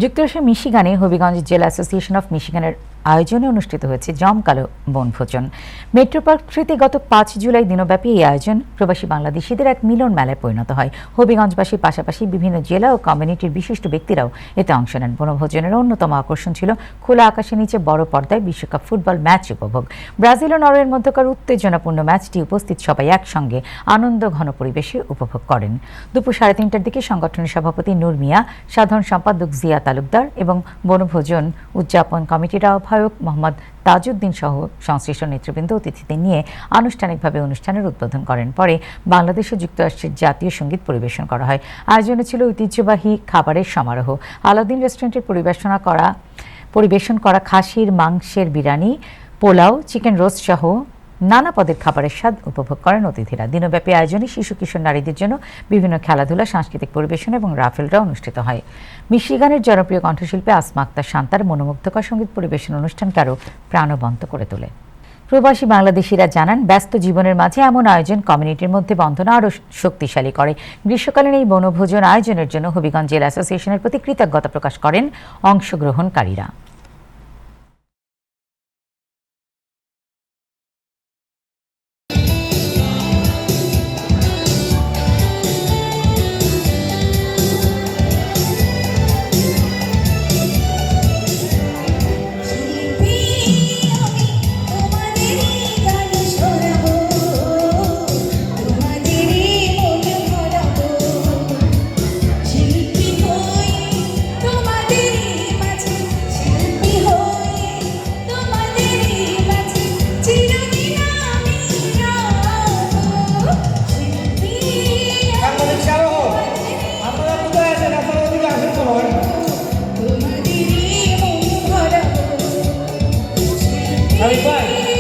যুক্তরাষ্ট্রের মিশিগানে হবিগঞ্জ জেলা association of মিশিগানের আয়োজনে অনুষ্ঠিত হয়েছে জমকালো বনভোজন। মেট্রো পার্ক 3তে গত 5 জুলাই দিনব্যাপী এই আয়োজন প্রবাসী বাংলাদেশিদের এক মিলন মেলায় পরিণত হয়। হবিগঞ্জবাসীর পাশাপাশি বিভিন্ন জেলা ও কমিউনিটির বিশিষ্ট ব্যক্তিরাও এতে অংশ নেন। বনভোজনের অন্যতম আকর্ষণ ছিল খোলা আকাশের নিচে বড় পর্দায় বিশ্বকাপ ফুটবল ম্যাচ উপভোগ। ব্রাজিল ও নরওয়ের মধ্যকার উত্তেজনাপূর্ণ ম্যাচটি উপস্থিত সবাই একসঙ্গে আনন্দ ঘন পরিবেশে উপভোগ করেন। দুপুর 3:30টার দিকে সংগঠনের সভাপতি নূর মিয়া, সাধারণ সম্পাদক জিয়া তালুকদার এবং বনভোজন উদযাপন কমিটির আহ্বায়ক মোহাম্মদ তাজউদ্দিন সহ সংশ্লিষ্ট নেতৃবৃন্দ অতিথিদের নিয়ে আনুষ্ঠানিকভাবে অনুষ্ঠানের উদ্বোধন করেন। পরে বাংলাদেশ ও যুক্তরাষ্ট্রের জাতীয় সঙ্গীত পরিবেশন করা হয়। আয়োজনে ছিল ঐতিহ্যবাহী খাবারের সমারোহ। আলাউদ্দিন রেস্টুরেন্টের পরিবেশন করা খাসির মাংসের বিরিয়ানি, পোলাও, চিকেন রোস্ট সহ নানা পদের খাবারের স্বাদ উপভোগ করেন অতিথিরা। দিনব্যাপী আয়োজনে শিশু কিশোর নারীদের জন্য বিভিন্ন খেলাধুলা, সাংস্কৃতিক পরিবেশন এবং রাফেলরা অনুষ্ঠিত হয়। মিশিগানের জনপ্রিয় কণ্ঠশিল্পী আসমা আক্তার শান্তার মনোমুগ্ধকর সঙ্গীত পরিবেশন অনুষ্ঠানকে আরও প্রাণবন্ত করে তোলে। প্রবাসী বাংলাদেশিরা জানান, ব্যস্ত জীবনের মাঝে এমন আয়োজন কমিউনিটির মধ্যে বন্ধন আরও শক্তিশালী করে। গ্রীষ্মকালীন এই বনভোজন আয়োজনের জন্য হবিগঞ্জ জেলা অ্যাসোসিয়েশনের প্রতি কৃতজ্ঞতা প্রকাশ করেন অংশগ্রহণকারীরা। Bye.